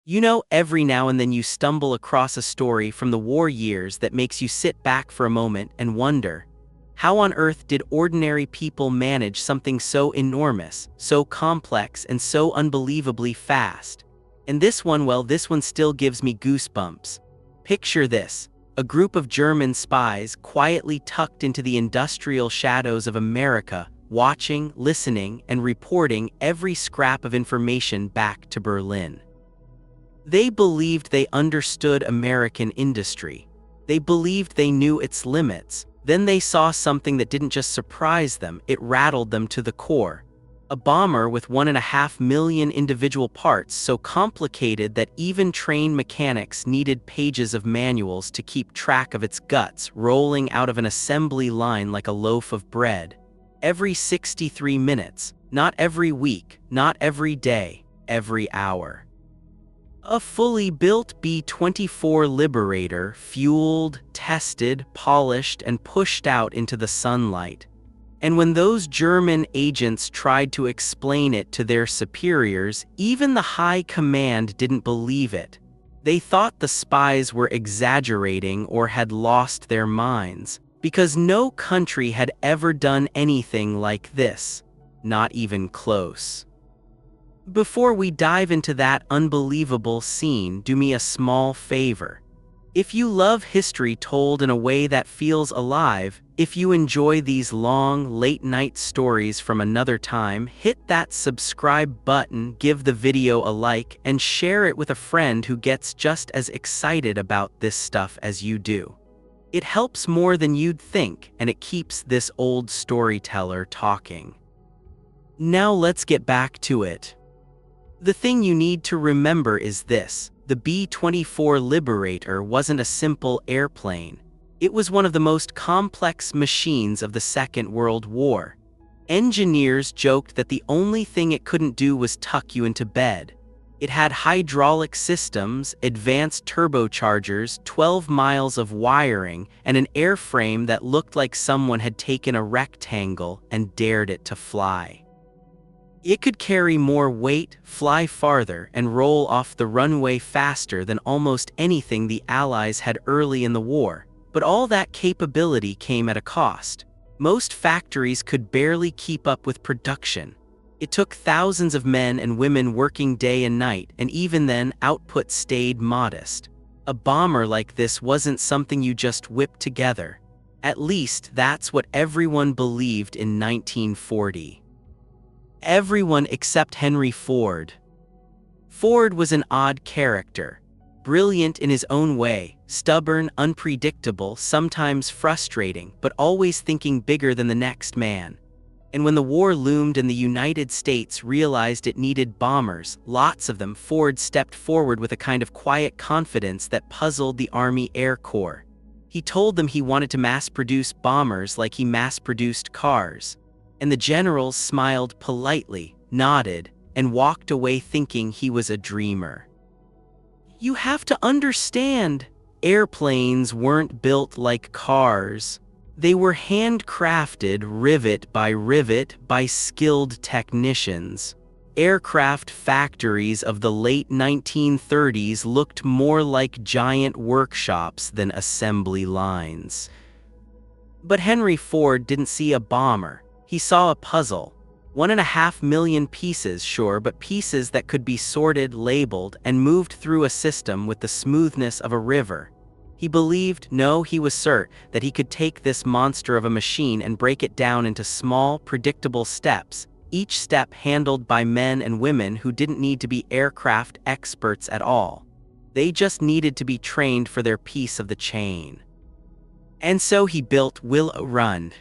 Every now and then you stumble across a story from the war years that makes you sit back for a moment and wonder, how on earth did ordinary people manage something so enormous, so complex, and so unbelievably fast? And this one still gives me goosebumps. Picture this: a group of German spies quietly tucked into the industrial shadows of America, watching, listening, and reporting every scrap of information back to Berlin. They believed they understood American industry. They believed they knew its limits. Then they saw something that didn't just surprise them, it rattled them to the core. A bomber with 1.5 million individual parts, so complicated that even trained mechanics needed pages of manuals to keep track of its guts, rolling out of an assembly line like a loaf of bread. Every 63 minutes, not every week, not every day, every hour. A fully built B-24 Liberator, fueled, tested, polished, and pushed out into the sunlight. And when those German agents tried to explain it to their superiors, even the high command didn't believe it. They thought the spies were exaggerating or had lost their minds, because no country had ever done anything like this, not even close. Before we dive into that unbelievable scene, do me a small favor. If you love history told in a way that feels alive, if you enjoy these long, late-night stories from another time, hit that subscribe button, give the video a like, and share it with a friend who gets just as excited about this stuff as you do. It helps more than you'd think, and it keeps this old storyteller talking. Now let's get back to it. The thing you need to remember is this: the B-24 Liberator wasn't a simple airplane. It was one of the most complex machines of the Second World War. Engineers joked that the only thing it couldn't do was tuck you into bed. It had hydraulic systems, advanced turbochargers, 12 miles of wiring, and an airframe that looked like someone had taken a rectangle and dared it to fly. It could carry more weight, fly farther, and roll off the runway faster than almost anything the Allies had early in the war. But all that capability came at a cost. Most factories could barely keep up with production. It took thousands of men and women working day and night, and even then, output stayed modest. A bomber like this wasn't something you just whipped together. At least that's what everyone believed in 1940. Everyone except Henry Ford. Ford was an odd character. Brilliant in his own way, stubborn, unpredictable, sometimes frustrating, but always thinking bigger than the next man. And when the war loomed and the United States realized it needed bombers, lots of them, Ford stepped forward with a kind of quiet confidence that puzzled the Army Air Corps. He told them he wanted to mass-produce bombers like he mass-produced cars. And the generals smiled politely, nodded, and walked away thinking he was a dreamer. You have to understand, airplanes weren't built like cars. They were handcrafted rivet by skilled technicians. Aircraft factories of the late 1930s looked more like giant workshops than assembly lines. But Henry Ford didn't see a bomber. He saw a puzzle. 1.5 million pieces, sure, but pieces that could be sorted, labeled, and moved through a system with the smoothness of a river. He believed, no, he was certain, that he could take this monster of a machine and break it down into small, predictable steps, each step handled by men and women who didn't need to be aircraft experts at all. They just needed to be trained for their piece of the chain. And so he built Willow Run.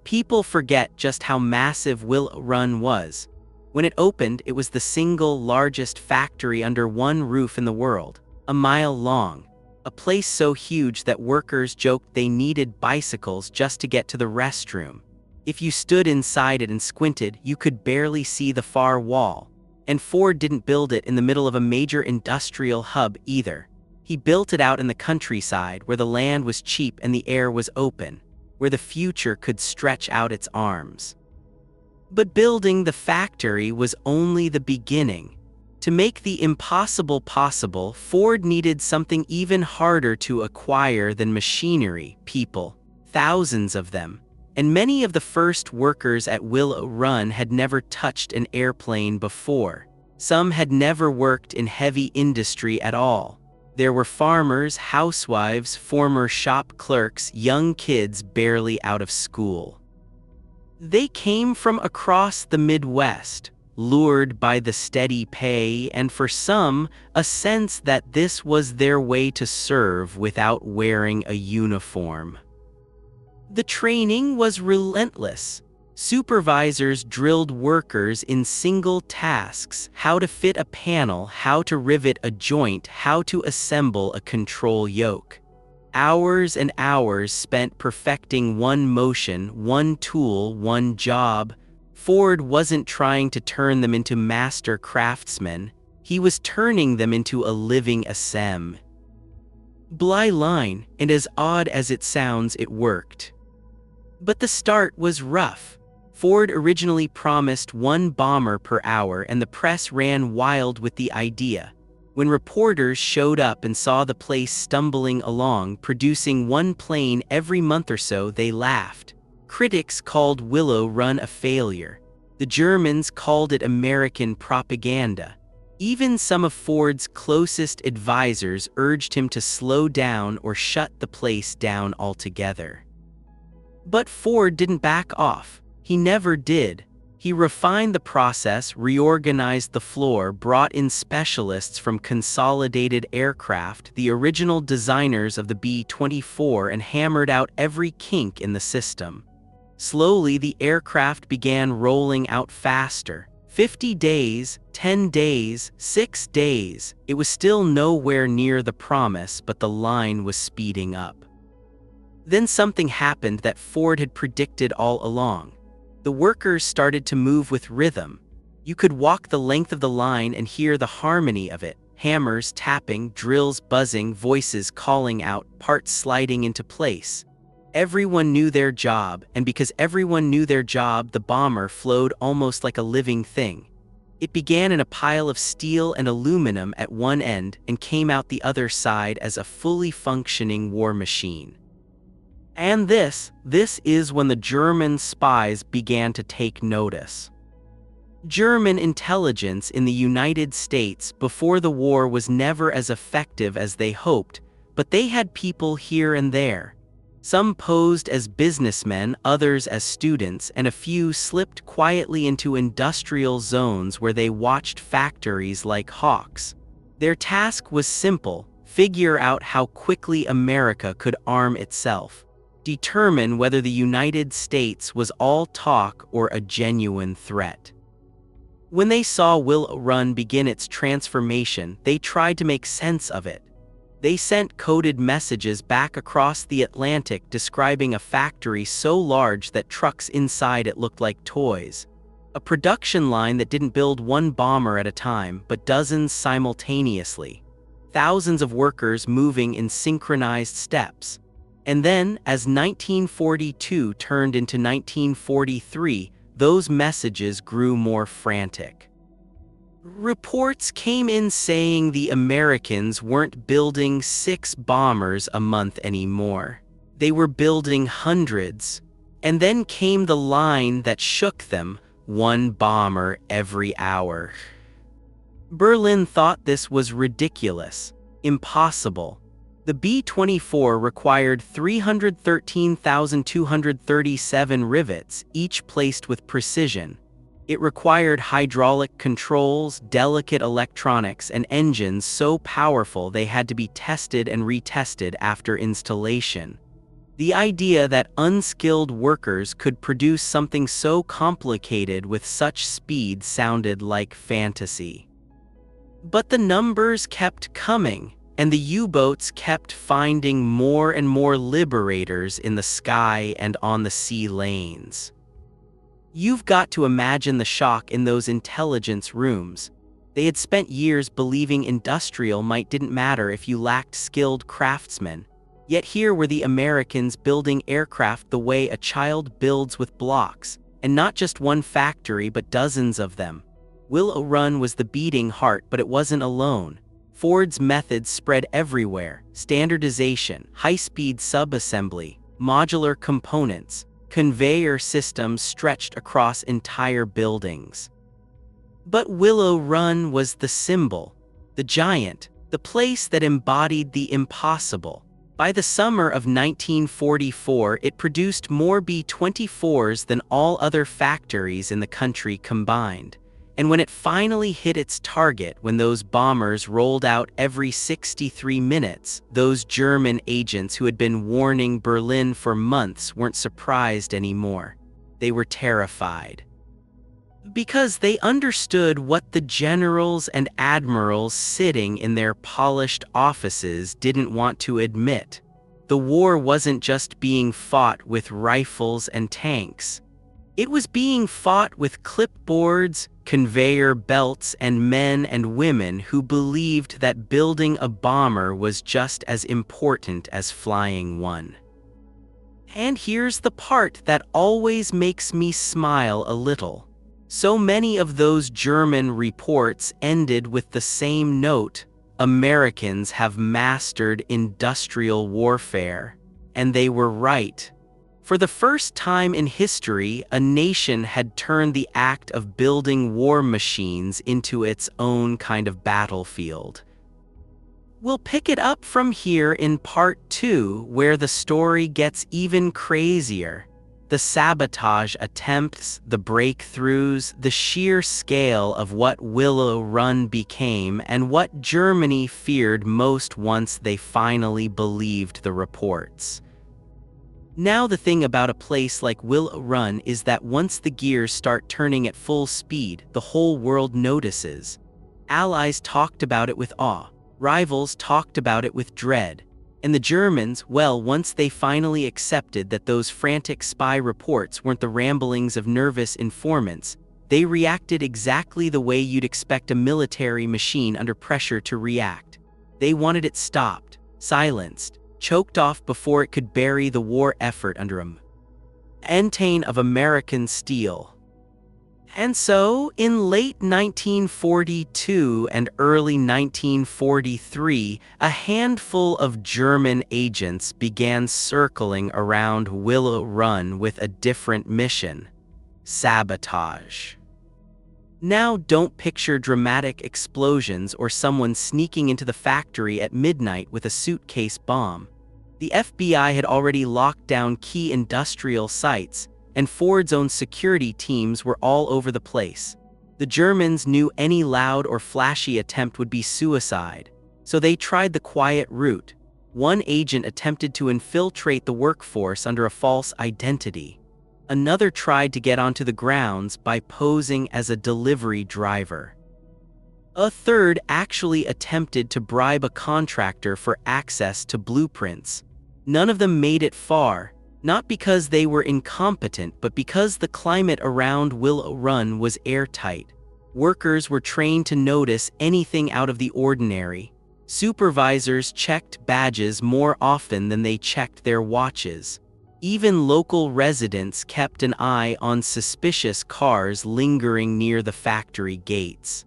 People forget just how massive Willow Run was. When it opened, it was the single largest factory under one roof in the world, a mile long. A place so huge that workers joked they needed bicycles just to get to the restroom. If you stood inside it and squinted, you could barely see the far wall. And Ford didn't build it in the middle of a major industrial hub either. He built it out in the countryside where the land was cheap and the air was open, where the future could stretch out its arms. But building the factory was only the beginning. To make the impossible possible, Ford needed something even harder to acquire than machinery, people, thousands of them. And many of the first workers at Willow Run had never touched an airplane before. Some had never worked in heavy industry at all. There were farmers, housewives, former shop clerks, young kids barely out of school. They came from across the Midwest, lured by the steady pay and for some, a sense that this was their way to serve without wearing a uniform. The training was relentless. Supervisors drilled workers in single tasks: how to fit a panel, how to rivet a joint, how to assemble a control yoke. Hours and hours spent perfecting one motion, one tool, one job. Ford wasn't trying to turn them into master craftsmen. He was turning them into a living assembly line, and as odd as it sounds, it worked. But the start was rough. Ford originally promised one bomber per hour, and the press ran wild with the idea. When reporters showed up and saw the place stumbling along, producing one plane every month or so, they laughed. Critics called Willow Run a failure. The Germans called it American propaganda. Even some of Ford's closest advisors urged him to slow down or shut the place down altogether. But Ford didn't back off. He never did. He refined the process, reorganized the floor, brought in specialists from Consolidated Aircraft, the original designers of the B-24, and hammered out every kink in the system. Slowly, the aircraft began rolling out faster. 50 days, 10 days, 6 days. It was still nowhere near the promise, but the line was speeding up. Then something happened that Ford had predicted all along. The workers started to move with rhythm. You could walk the length of the line and hear the harmony of it: hammers tapping, drills buzzing, voices calling out, parts sliding into place. Everyone knew their job, and because everyone knew their job, the bomber flowed almost like a living thing. It began in a pile of steel and aluminum at one end and came out the other side as a fully functioning war machine. And this is when the German spies began to take notice. German intelligence in the United States before the war was never as effective as they hoped, but they had people here and there. Some posed as businessmen, others as students, and a few slipped quietly into industrial zones where they watched factories like hawks. Their task was simple: figure out how quickly America could arm itself. Determine whether the United States was all talk or a genuine threat. When they saw Willow Run begin its transformation, they tried to make sense of it. They sent coded messages back across the Atlantic describing a factory so large that trucks inside it looked like toys. A production line that didn't build one bomber at a time, but dozens simultaneously. Thousands of workers moving in synchronized steps. And then, as 1942 turned into 1943, those messages grew more frantic. Reports came in saying the Americans weren't building 6 bombers a month anymore. They were building hundreds. And then came the line that shook them: 1 bomber every hour. Berlin thought this was ridiculous, impossible. The B-24 required 313,237 rivets, each placed with precision. It required hydraulic controls, delicate electronics, and engines so powerful they had to be tested and retested after installation. The idea that unskilled workers could produce something so complicated with such speed sounded like fantasy. But the numbers kept coming. And the U-boats kept finding more and more Liberators in the sky and on the sea lanes. You've got to imagine the shock in those intelligence rooms. They had spent years believing industrial might didn't matter if you lacked skilled craftsmen. Yet here were the Americans building aircraft the way a child builds with blocks, and not just one factory but dozens of them. Willow Run was the beating heart, but it wasn't alone. Ford's methods spread everywhere: standardization, high-speed subassembly, modular components, conveyor systems stretched across entire buildings. But Willow Run was the symbol, the giant, the place that embodied the impossible. By the summer of 1944, it produced more B-24s than all other factories in the country combined. And when it finally hit its target, when those bombers rolled out every 63 minutes, those German agents who had been warning Berlin for months weren't surprised anymore. They were terrified. Because they understood what the generals and admirals sitting in their polished offices didn't want to admit. The war wasn't just being fought with rifles and tanks. It was being fought with clipboards, conveyor belts, and men and women who believed that building a bomber was just as important as flying one. And here's the part that always makes me smile a little. So many of those German reports ended with the same note: Americans have mastered industrial warfare. And they were right. For the first time in history, a nation had turned the act of building war machines into its own kind of battlefield. We'll pick it up from here in part 2, where the story gets even crazier. The sabotage attempts, the breakthroughs, the sheer scale of what Willow Run became, and what Germany feared most once they finally believed the reports. Now the thing about a place like Willow Run is that once the gears start turning at full speed, the whole world notices. Allies talked about it with awe. Rivals talked about it with dread. And the Germans, well, once they finally accepted that those frantic spy reports weren't the ramblings of nervous informants, they reacted exactly the way you'd expect a military machine under pressure to react. They wanted it stopped, silenced, choked off before it could bury the war effort under a mountain of American steel. And so, in late 1942 and early 1943, a handful of German agents began circling around Willow Run with a different mission: sabotage. Now don't picture dramatic explosions or someone sneaking into the factory at midnight with a suitcase bomb. The FBI had already locked down key industrial sites, and Ford's own security teams were all over the place. The Germans knew any loud or flashy attempt would be suicide, so they tried the quiet route. One agent attempted to infiltrate the workforce under a false identity. Another tried to get onto the grounds by posing as a delivery driver. A third actually attempted to bribe a contractor for access to blueprints. None of them made it far. Not because they were incompetent, but because the climate around Willow Run was airtight. Workers were trained to notice anything out of the ordinary. Supervisors checked badges more often than they checked their watches. Even local residents kept an eye on suspicious cars lingering near the factory gates.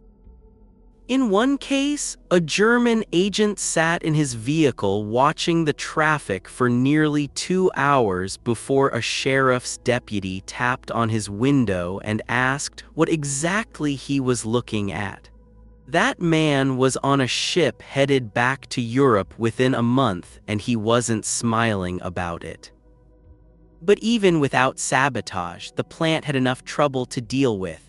In one case, a German agent sat in his vehicle watching the traffic for nearly 2 hours before a sheriff's deputy tapped on his window and asked what exactly he was looking at. That man was on a ship headed back to Europe within a month, and he wasn't smiling about it. But even without sabotage, the plant had enough trouble to deal with.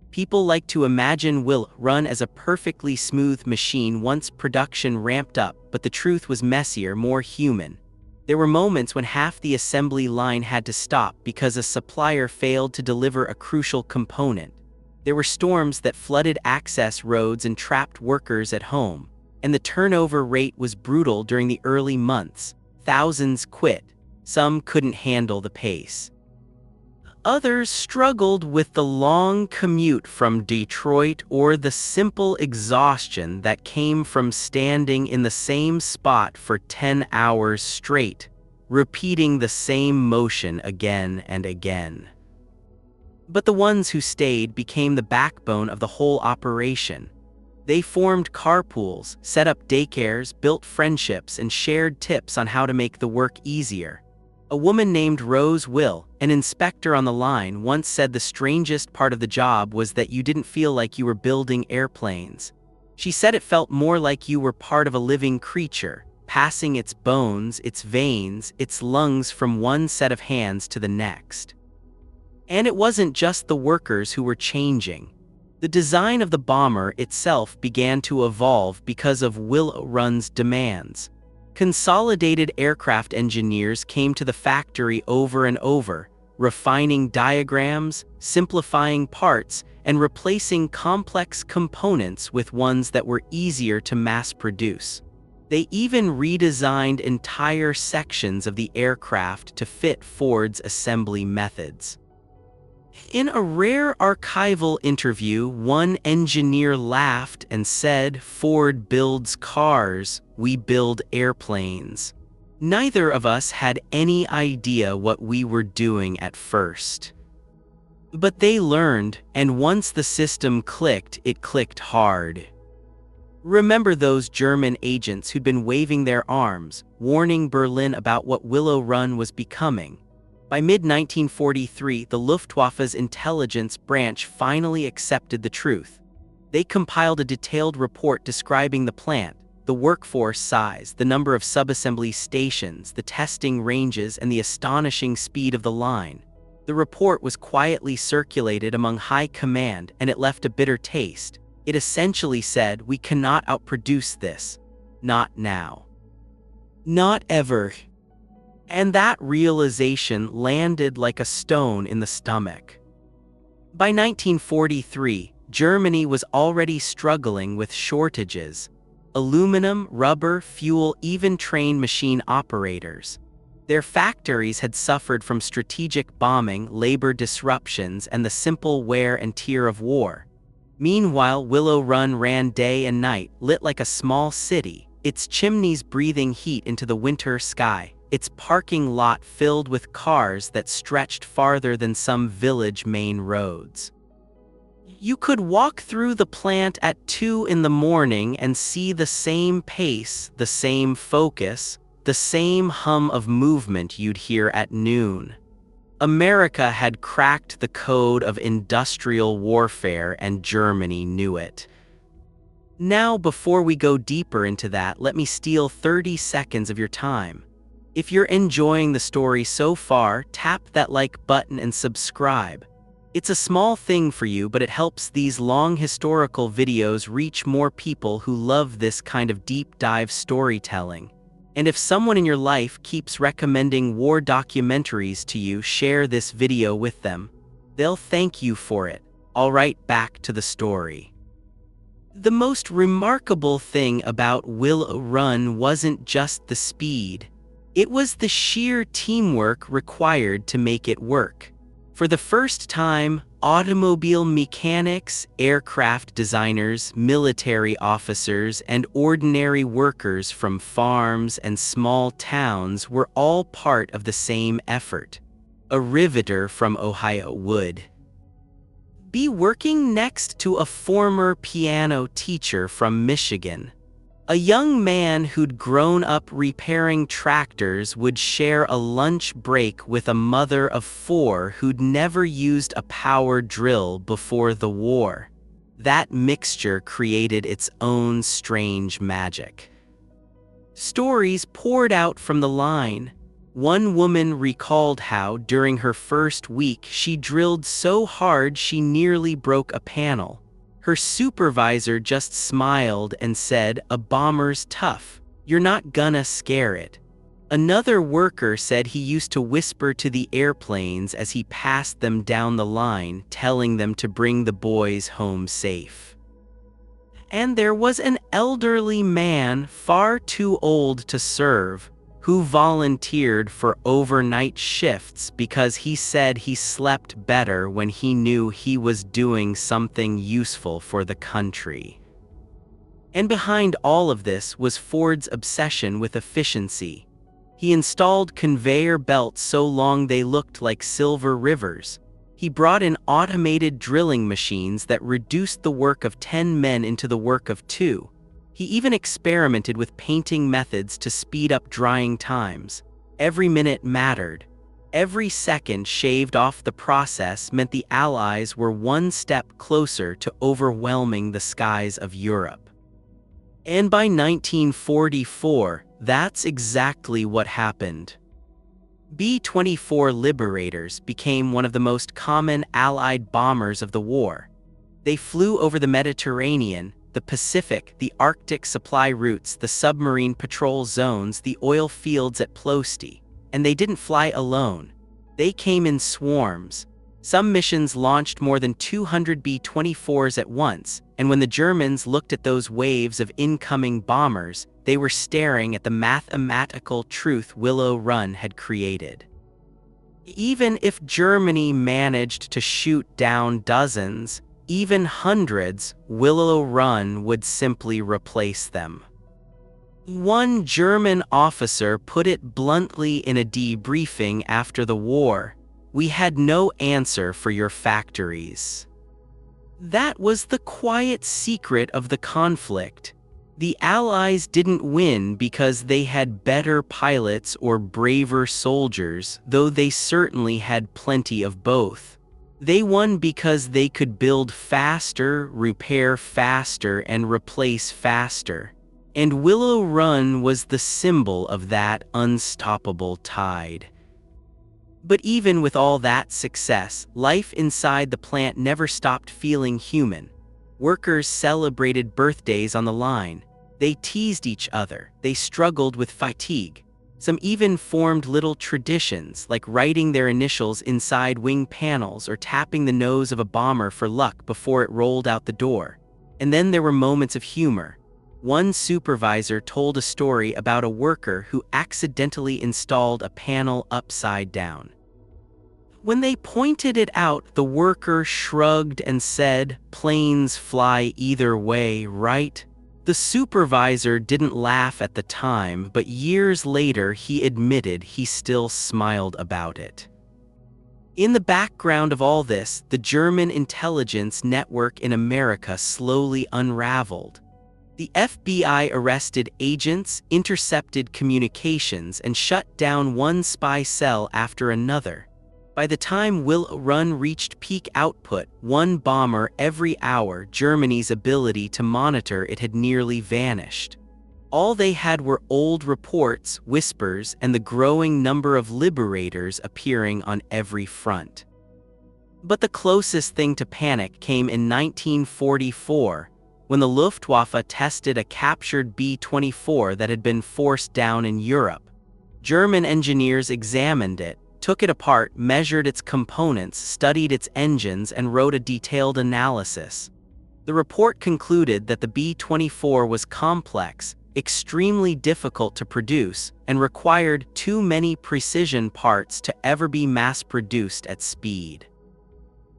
People like to imagine Willow Run as a perfectly smooth machine once production ramped up, but the truth was messier, more human. There were moments when half the assembly line had to stop because a supplier failed to deliver a crucial component. There were storms that flooded access roads and trapped workers at home, and the turnover rate was brutal during the early months. Thousands quit. Some couldn't handle the pace. Others struggled with the long commute from Detroit or the simple exhaustion that came from standing in the same spot for 10 hours straight, repeating the same motion again and again. But the ones who stayed became the backbone of the whole operation. They formed carpools, set up daycares, built friendships, and shared tips on how to make the work easier. A woman named Rose Will, an inspector on the line, once said the strangest part of the job was that you didn't feel like you were building airplanes. She said it felt more like you were part of a living creature, passing its bones, its veins, its lungs from one set of hands to the next. And it wasn't just the workers who were changing. The design of the bomber itself began to evolve because of Willow Run's demands. Consolidated aircraft engineers came to the factory over and over, refining diagrams, simplifying parts, and replacing complex components with ones that were easier to mass produce. They even redesigned entire sections of the aircraft to fit Ford's assembly methods. In a rare archival interview, one engineer laughed and said, "Ford builds cars, we build airplanes." Neither of us had any idea what we were doing at first. But they learned, and once the system clicked, it clicked hard. Remember those German agents who'd been waving their arms, warning Berlin about what Willow Run was becoming? By mid-1943, the Luftwaffe's intelligence branch finally accepted the truth. They compiled a detailed report describing the plant, the workforce size, the number of subassembly stations, the testing ranges, and the astonishing speed of the line. The report was quietly circulated among high command, and it left a bitter taste. It essentially said, "We cannot outproduce this. Not now. Not ever." And that realization landed like a stone in the stomach. By 1943, Germany was already struggling with shortages: aluminum, rubber, fuel, even trained machine operators. Their factories had suffered from strategic bombing, labor disruptions, and the simple wear and tear of war. Meanwhile, Willow Run ran day and night, lit like a small city, its chimneys breathing heat into the winter sky, its parking lot filled with cars that stretched farther than some village main roads. You could walk through the plant at 2 in the morning and see the same pace, the same focus, the same hum of movement you'd hear at noon. America had cracked the code of industrial warfare, and Germany knew it. Now, before we go deeper into that, let me steal 30 seconds of your time. If you're enjoying the story so far, tap that like button and subscribe. It's a small thing for you, but it helps these long historical videos reach more people who love this kind of deep dive storytelling. And if someone in your life keeps recommending war documentaries to you, share this video with them. They'll thank you for it. All right, back to the story. The most remarkable thing about Willow Run wasn't just the speed. It was the sheer teamwork required to make it work. For the first time, automobile mechanics, aircraft designers, military officers, and ordinary workers from farms and small towns were all part of the same effort. A riveter from Ohio would be working next to a former piano teacher from Michigan. A young man who'd grown up repairing tractors would share a lunch break with a mother of 4 who'd never used a power drill before the war. That mixture created its own strange magic. Stories poured out from the line. One woman recalled how, during her first week, she drilled so hard she nearly broke a panel. Her supervisor just smiled and said, "A bomber's tough. You're not gonna scare it." Another worker said he used to whisper to the airplanes as he passed them down the line, telling them to bring the boys home safe. And there was an elderly man, far too old to serve, who volunteered for overnight shifts because he said he slept better when he knew he was doing something useful for the country. And behind all of this was Ford's obsession with efficiency. He installed conveyor belts so long they looked like silver rivers. He brought in automated drilling machines that reduced the work of 10 men into the work of 2. He even experimented with painting methods to speed up drying times. Every minute mattered. Every second shaved off the process meant the Allies were one step closer to overwhelming the skies of Europe. And by 1944, that's exactly what happened. B-24 Liberators became one of the most common Allied bombers of the war. They flew over the Mediterranean, the Pacific, the Arctic supply routes, the submarine patrol zones, the oil fields at Ploesti. And they didn't fly alone. They came in swarms. Some missions launched more than 200 B-24s at once, and when the Germans looked at those waves of incoming bombers, they were staring at the mathematical truth Willow Run had created. Even if Germany managed to shoot down dozens, even hundreds, Willow Run would simply replace them. One German officer put it bluntly in a debriefing after the war, "We had no answer for your factories." That was the quiet secret of the conflict. The Allies didn't win because they had better pilots or braver soldiers, though they certainly had plenty of both. They won because they could build faster, repair faster, and replace faster. And Willow Run was the symbol of that unstoppable tide. But even with all that success, life inside the plant never stopped feeling human. Workers celebrated birthdays on the line. They teased each other. They struggled with fatigue. Some even formed little traditions, like writing their initials inside wing panels or tapping the nose of a bomber for luck before it rolled out the door. And then there were moments of humor. One supervisor told a story about a worker who accidentally installed a panel upside down. When they pointed it out, the worker shrugged and said, "Planes fly either way, right?" The supervisor didn't laugh at the time, but years later he admitted he still smiled about it. In the background of all this, the German intelligence network in America slowly unraveled. The FBI arrested agents, intercepted communications, and shut down one spy cell after another. By the time Willow Run reached peak output, one bomber every hour, Germany's ability to monitor it had nearly vanished. All they had were old reports, whispers, and the growing number of liberators appearing on every front. But the closest thing to panic came in 1944, when the Luftwaffe tested a captured B-24 that had been forced down in Europe. German engineers examined it, took it apart, measured its components, studied its engines, and wrote a detailed analysis. The report concluded that the B-24 was complex, extremely difficult to produce, and required too many precision parts to ever be mass-produced at speed.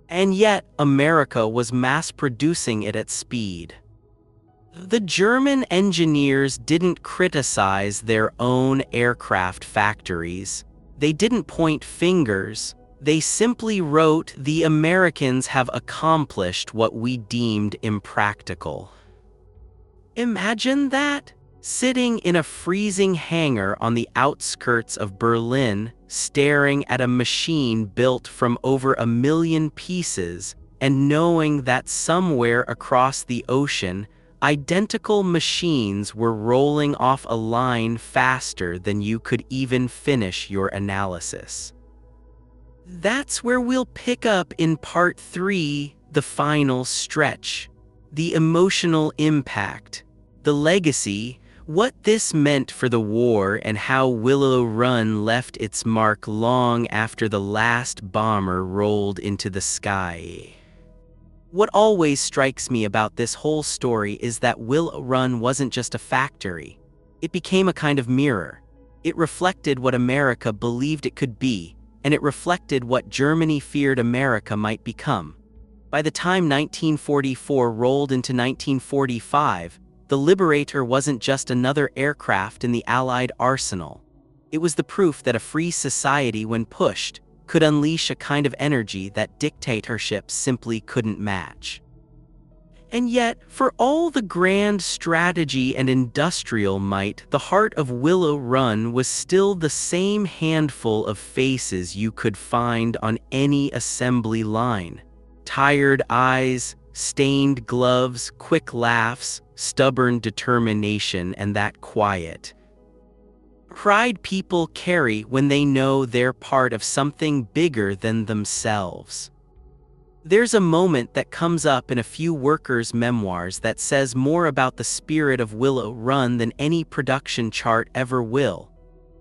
And yet, America was mass-producing it at speed. The German engineers didn't criticize their own aircraft factories. They didn't point fingers. They simply wrote, "The Americans have accomplished what we deemed impractical." Imagine that! Sitting in a freezing hangar on the outskirts of Berlin, staring at a machine built from over 1 million pieces, and knowing that somewhere across the ocean, identical machines were rolling off a line faster than you could even finish your analysis. That's where we'll pick up in Part 3, the final stretch. The emotional impact, the legacy, what this meant for the war, and how Willow Run left its mark long after the last bomber rolled into the sky. What always strikes me about this whole story is that Willow Run wasn't just a factory. It became a kind of mirror. It reflected what America believed it could be, and it reflected what Germany feared America might become. By the time 1944 rolled into 1945, the Liberator wasn't just another aircraft in the Allied arsenal. It was the proof that a free society, when pushed, could unleash a kind of energy that dictatorships simply couldn't match. And yet, for all the grand strategy and industrial might, the heart of Willow Run was still the same handful of faces you could find on any assembly line. Tired eyes, stained gloves, quick laughs, stubborn determination, and that quiet pride people carry when they know they're part of something bigger than themselves. There's a moment that comes up in a few workers' memoirs that says more about the spirit of Willow Run than any production chart ever will.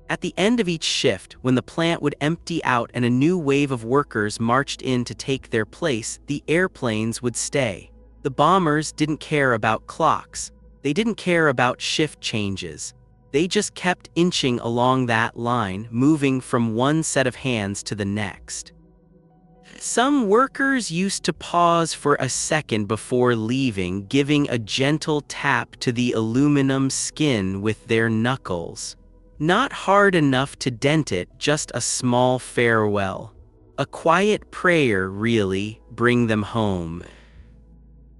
At the end of each shift, when the plant would empty out and a new wave of workers marched in to take their place, the airplanes would stay. The bombers didn't care about clocks. They didn't care about shift changes. They just kept inching along that line, moving from one set of hands to the next. Some workers used to pause for a second before leaving, giving a gentle tap to the aluminum skin with their knuckles. Not hard enough to dent it, just a small farewell. A quiet prayer, really, bring them home.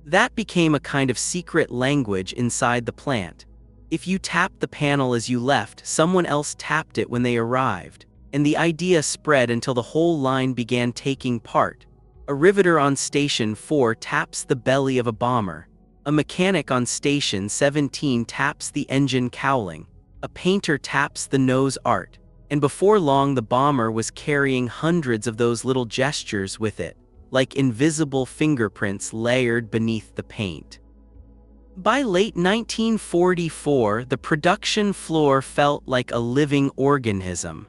That became a kind of secret language inside the plant. If you tapped the panel as you left, someone else tapped it when they arrived, and the idea spread until the whole line began taking part. A riveter on Station 4 taps the belly of a bomber. A mechanic on Station 17 taps the engine cowling. A painter taps the nose art. And before long, the bomber was carrying hundreds of those little gestures with it, like invisible fingerprints layered beneath the paint. By late 1944, the production floor felt like a living organism.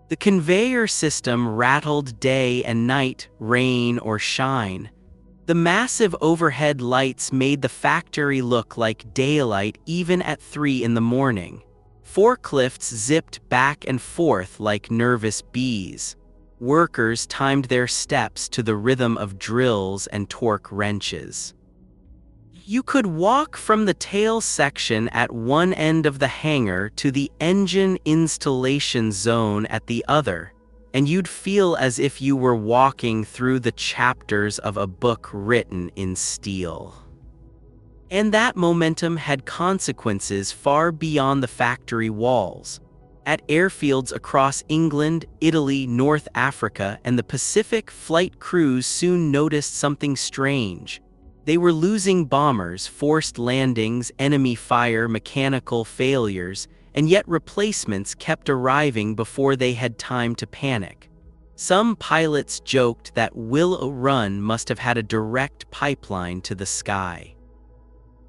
The conveyor system rattled day and night, rain or shine. The massive overhead lights made the factory look like daylight even at 3 in the morning. Forklifts zipped back and forth like nervous bees. Workers timed their steps to the rhythm of drills and torque wrenches. You could walk from the tail section at one end of the hangar to the engine installation zone at the other, and you'd feel as if you were walking through the chapters of a book written in steel. And that momentum had consequences far beyond the factory walls. At airfields across England, Italy, North Africa, and the Pacific, flight crews soon noticed something strange. They were losing bombers, forced landings, enemy fire, mechanical failures, and yet replacements kept arriving before they had time to panic. Some pilots joked that Willow Run must have had a direct pipeline to the sky.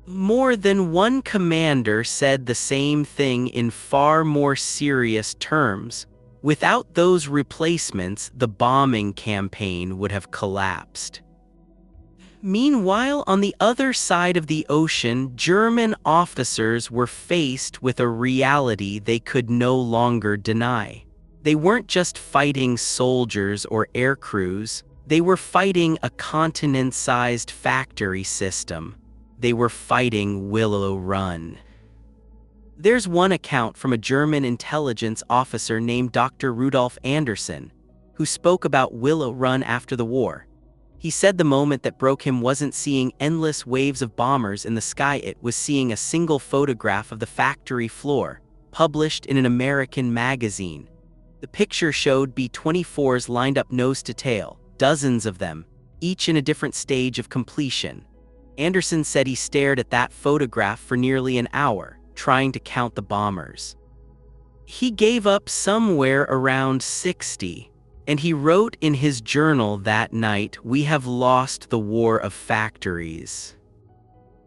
More than one commander said the same thing in far more serious terms. Without those replacements, the bombing campaign would have collapsed. Meanwhile, on the other side of the ocean, German officers were faced with a reality they could no longer deny. They weren't just fighting soldiers or air crews, they were fighting a continent-sized factory system. They were fighting Willow Run. There's one account from a German intelligence officer named Dr. Rudolf Anderson, who spoke about Willow Run after the war. He said the moment that broke him wasn't seeing endless waves of bombers in the sky, it was seeing a single photograph of the factory floor, published in an American magazine. The picture showed B-24s lined up nose to tail, dozens of them, each in a different stage of completion. Anderson said he stared at that photograph for nearly an hour, trying to count the bombers. He gave up somewhere around 60. And he wrote in his journal that night, "We have lost the war of factories."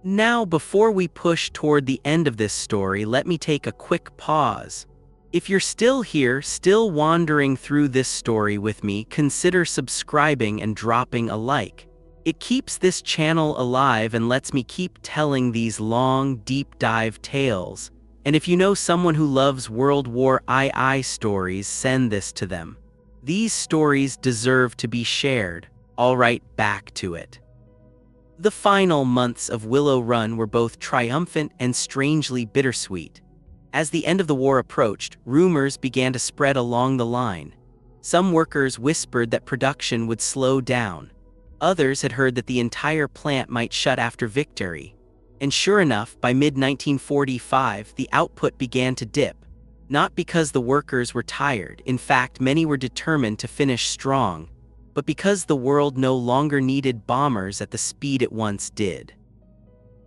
Now, before we push toward the end of this story, let me take a quick pause. If you're still here, still wandering through this story with me, consider subscribing and dropping a like. It keeps this channel alive and lets me keep telling these long, deep dive tales. And if you know someone who loves World War II stories, send this to them. These stories deserve to be shared. All right, back to it. The final months of Willow Run were both triumphant and strangely bittersweet. As the end of the war approached, rumors began to spread along the line. Some workers whispered that production would slow down. Others had heard that the entire plant might shut after victory. And sure enough, by mid-1945, the output began to dip. Not because the workers were tired, in fact, many were determined to finish strong, but because the world no longer needed bombers at the speed it once did.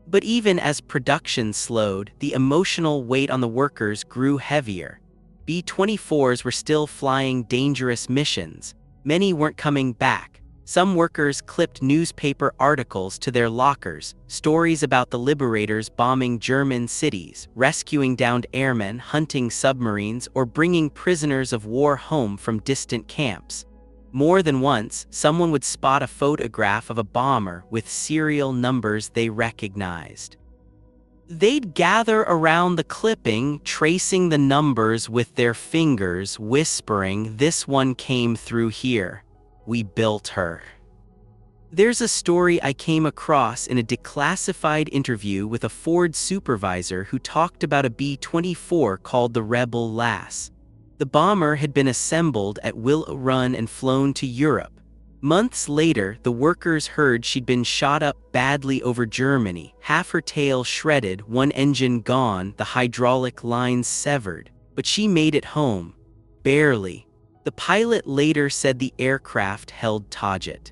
But even as production slowed, the emotional weight on the workers grew heavier. B-24s were still flying dangerous missions. Many weren't coming back. Some workers clipped newspaper articles to their lockers, stories about the Liberators bombing German cities, rescuing downed airmen, hunting submarines, or bringing prisoners of war home from distant camps. More than once, someone would spot a photograph of a bomber with serial numbers they recognized. They'd gather around the clipping, tracing the numbers with their fingers, whispering, "This one came through here. We built her." There's a story I came across in a declassified interview with a Ford supervisor who talked about a B-24 called the Rebel Lass. The bomber had been assembled at Willow Run and flown to Europe. Months later, the workers heard she'd been shot up badly over Germany, half her tail shredded, one engine gone, the hydraulic lines severed. But she made it home. Barely. The pilot later said the aircraft held taut.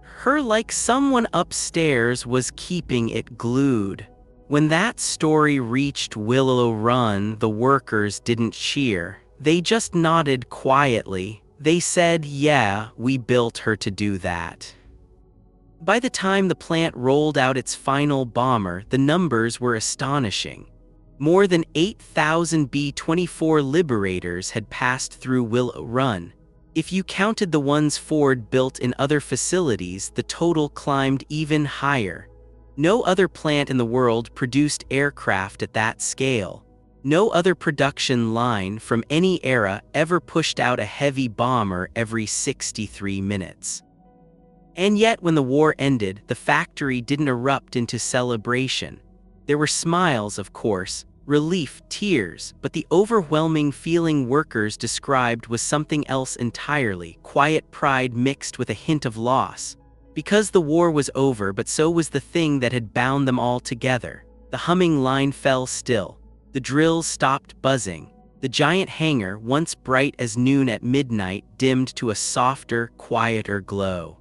Her like someone upstairs was keeping it glued. When that story reached Willow Run, the workers didn't cheer. They just nodded quietly. They said, "Yeah, we built her to do that." By the time the plant rolled out its final bomber, the numbers were astonishing. More than 8,000 B-24 Liberators had passed through Willow Run. If you counted the ones Ford built in other facilities, the total climbed even higher. No other plant in the world produced aircraft at that scale. No other production line from any era ever pushed out a heavy bomber every 63 minutes. And yet, when the war ended, the factory didn't erupt into celebration. There were smiles, of course, relief, tears, but the overwhelming feeling workers described was something else entirely, quiet pride mixed with a hint of loss. Because the war was over, but so was the thing that had bound them all together. The humming line fell still. The drills stopped buzzing. The giant hangar, once bright as noon at midnight, dimmed to a softer, quieter glow.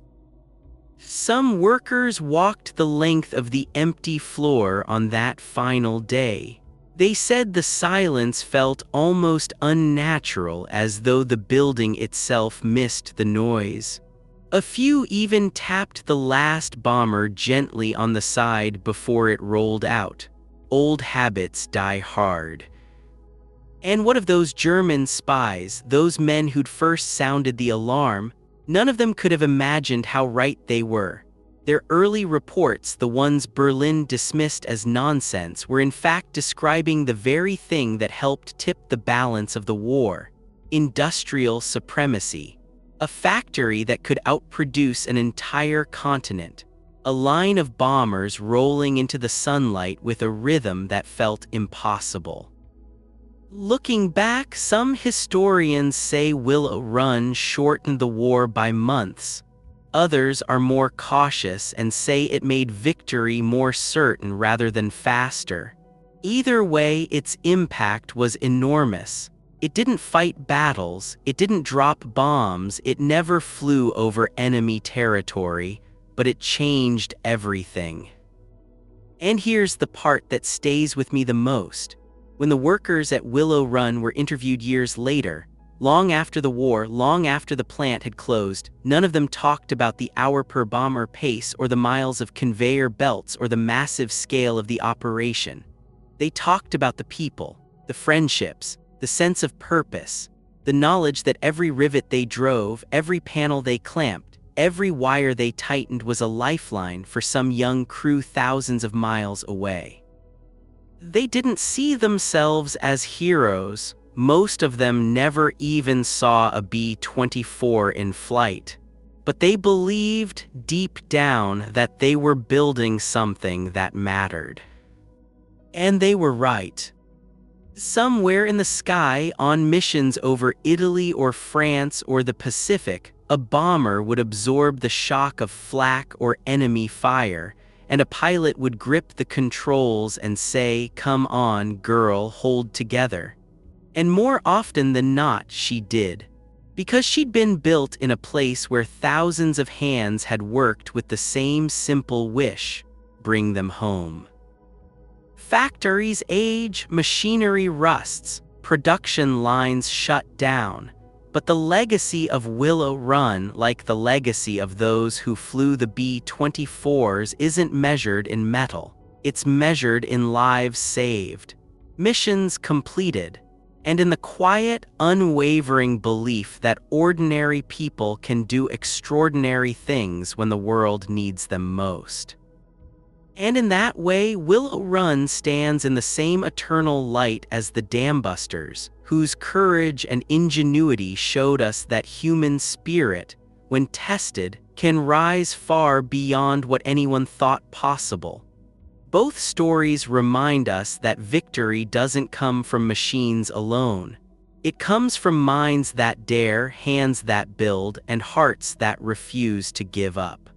Some workers walked the length of the empty floor on that final day. They said the silence felt almost unnatural, as though the building itself missed the noise. A few even tapped the last bomber gently on the side before it rolled out. Old habits die hard. And what of those German spies, those men who'd first sounded the alarm? None of them could have imagined how right they were. Their early reports, the ones Berlin dismissed as nonsense, were in fact describing the very thing that helped tip the balance of the war: industrial supremacy. A factory that could outproduce an entire continent. A line of bombers rolling into the sunlight with a rhythm that felt impossible. Looking back, some historians say Willow Run shortened the war by months. Others are more cautious and say it made victory more certain rather than faster. Either way, its impact was enormous. It didn't fight battles, it didn't drop bombs, it never flew over enemy territory, but it changed everything. And here's the part that stays with me the most. When the workers at Willow Run were interviewed years later, long after the war, long after the plant had closed, none of them talked about the hour-per-bomber pace or the miles of conveyor belts or the massive scale of the operation. They talked about the people, the friendships, the sense of purpose, the knowledge that every rivet they drove, every panel they clamped, every wire they tightened was a lifeline for some young crew thousands of miles away. They didn't see themselves as heroes. Most of them never even saw a B-24 in flight. But they believed deep down that they were building something that mattered. And they were right. Somewhere in the sky, on missions over Italy or France or the Pacific, a bomber would absorb the shock of flak or enemy fire, and a pilot would grip the controls and say, "Come on, girl, hold together." And more often than not, she did. Because she'd been built in a place where thousands of hands had worked with the same simple wish: bring them home. Factories age, machinery rusts, production lines shut down, but the legacy of Willow Run, like the legacy of those who flew the B-24s, isn't measured in metal. It's measured in lives saved, missions completed, and in the quiet, unwavering belief that ordinary people can do extraordinary things when the world needs them most. And in that way, Willow Run stands in the same eternal light as the Dambusters, whose courage and ingenuity showed us that human spirit, when tested, can rise far beyond what anyone thought possible. Both stories remind us that victory doesn't come from machines alone. It comes from minds that dare, hands that build, and hearts that refuse to give up.